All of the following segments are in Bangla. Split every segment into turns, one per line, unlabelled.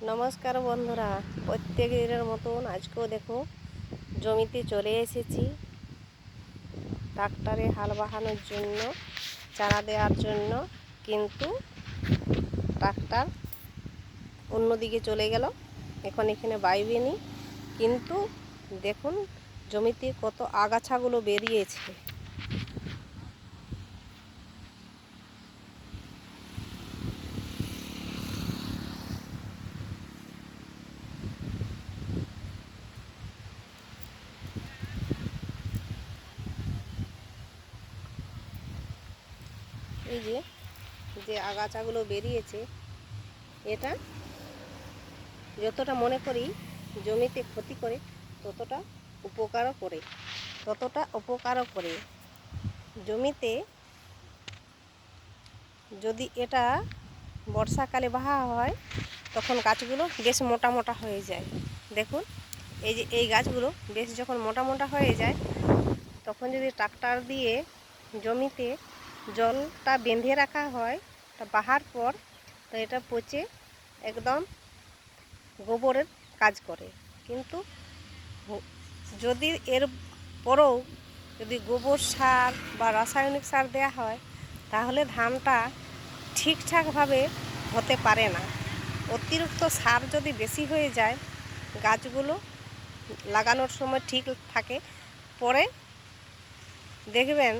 নমস্কার বন্ধুরা, প্রত্যেক দিনের মতন আজকেও দেখো জমিতে চলে এসেছি ট্রাক্টরে হাল বাহানোর জন্য, চারা দেওয়ার জন্য। কিন্তু ট্রাক্টর অন্যদিকে চলে গেল, এখন এখানে বাইবে নি। কিন্তু দেখুন জমিতে কত আগাছাগুলো বেরিয়েছে। এই যে আগাছাগুলো বেরিয়েছে, এটা যতটা মনে করি জমিতে ক্ষতি করে ততটা উপকারও করে। জমিতে যদি এটা বর্ষাকালে বাহা হয় তখন গাছগুলো বেশ মোটা মোটা হয়ে যায়। দেখুন এই গাছগুলো বেশ যখন মোটা মোটা হয়ে যায়, তখন যদি ট্রাক্টর দিয়ে জমিতে জলটা বেঁধে রাখা হয়, তা বাহার পর তো এটা পচে একদম গোবরের কাজ করে। কিন্তু যদি এর পরেও যদি গোবর সার বা রাসায়নিক সার দেওয়া হয়, তাহলে ধানটা ঠিকঠাকভাবে হতে পারে না। অতিরিক্ত সার যদি বেশি হয়ে যায়, গাছগুলো লাগানোর সময় ঠিক থাকে, পরে দেখবেন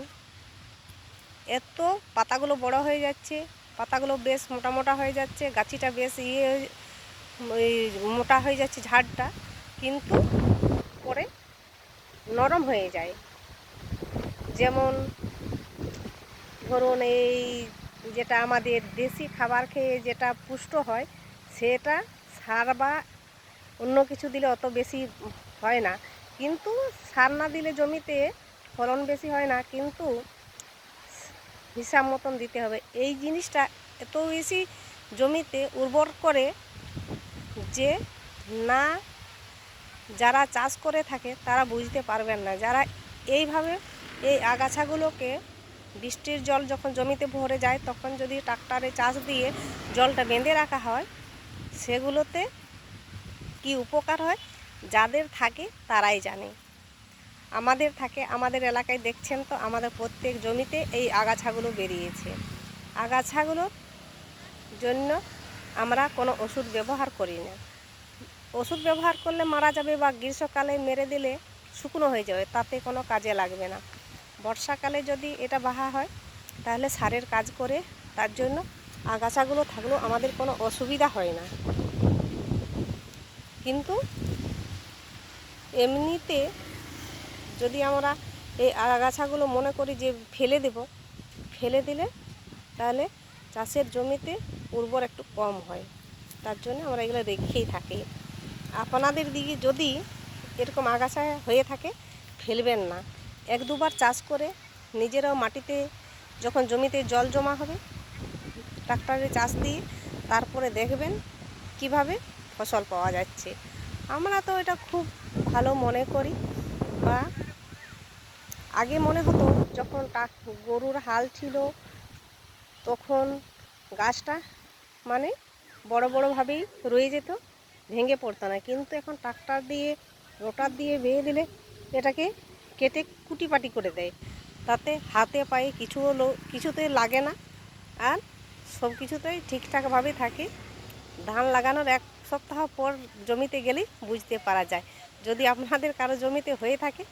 এত পাতাগুলো বড় হয়ে যাচ্ছে, পাতাগুলো বেশ মোটা মোটা হয়ে যাচ্ছে, গাছিটা বেশ মোটা হয়ে যাচ্ছে ঝাড়টা, কিন্তু পরে নরম হয়ে যায়। যেমন ধরুন এই যেটা আমাদের দেশি খাবার খেয়ে যেটা পুষ্ট হয়, সেটা সার বা অন্য কিছু দিলে অত বেশি হয় না। কিন্তু সার না দিলে জমিতে ফলন বেশি হয় না, কিন্তু হিসাব মতন দিতে হবে। এই জিনিসটা এত বেশি জমিতে উর্বর করে যে না যারা চাষ করে থাকে তারা বুঝতে পারবেন না। যারা এইভাবে এই আগাছাগুলোকে বৃষ্টির জল যখন জমিতে ভরে যায়, তখন যদি ট্রাক্টরে চাষ দিয়ে জলটা বেঁধে রাখা হয়, সেগুলোতে কি উপকার হয় যাদের থাকে তারাই জানে। আমাদের থাকে, আমাদের এলাকায় দেখছেন তো, আমাদের প্রত্যেক জমিতে এই আগাছাগুলো বেরিয়েছে। আগাছাগুলোর জন্য আমরা কোনো ওষুধ ব্যবহার করি না। ওষুধ ব্যবহার করলে মারা যাবে, বা গ্রীষ্মকালে মেরে দিলে শুকনো হয়ে যাবে, তাতে কোনো কাজে লাগবে না। বর্ষাকালে যদি এটা বাহা হয় তাহলে সারের কাজ করে, তার জন্য আগাছাগুলো থাকলেও আমাদের কোনো অসুবিধা হয় না। কিন্তু এমনিতে যদি আমরা এই আগাছাগুলো মনে করি যে ফেলে দিলে তাহলে চাষের জমিতে উর্বর একটু কম হয়। তার জন্য আমরা এগুলো রেখেই থাকি। আপনাদের দিকে যদি এরকম আগাছা হয়ে থাকে, ফেলবেন না। এক দুবার চাষ করে নিজেরাও মাটিতে যখন জমিতে জল জমা হবে, ট্রাক্টরে চাষ দিয়ে তারপরে দেখবেন কিভাবে ফসল পাওয়া যাচ্ছে। আমরা তো এটা খুব ভালো মনে করি। বা আগে মনে হতো যখন গরুর হাল ছিল, তখন গাছটা মানে বড় বড়োভাবেই রয়ে যেত, ভেঙে পড়তো না। কিন্তু এখন ট্রাক্টর দিয়ে রোটার দিয়ে বেয়ে দিলে এটাকে কেটে কুটিপাটি করে দেয়, তাতে হাতে পায়ে কিছুতে লাগে না, আর সব কিছুতেই ঠিকঠাকভাবে থাকে। ধান লাগানোর 1 সপ্তাহ পর জমিতে গেলেই বুঝতে পারা যায়। যদি আপনাদের কারো জমিতে হয়ে থাকে,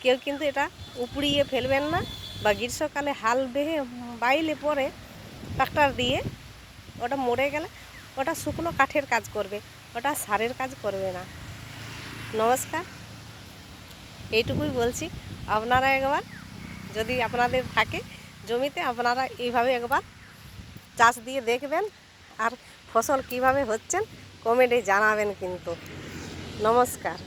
কেউ কিন্তু এটা উপড়িয়ে ফেলবেন না। বা গ্রীষ্মকালে হাল বাইলে পরে ট্রাক্টর দিয়ে ওটা মরে গেলে ওটা শুকনো কাঠের কাজ করবে, ওটা সারের কাজ করবে না। নমস্কার, এইটুকুই বলছি। আপনারা একবার যদি আপনাদের থাকে জমিতে, আপনারা এইভাবে একবার চাষ দিয়ে দেখবেন, আর ফসল কিভাবে হচ্ছেন কমেন্টে জানাবেন কিন্তু। নমস্কার।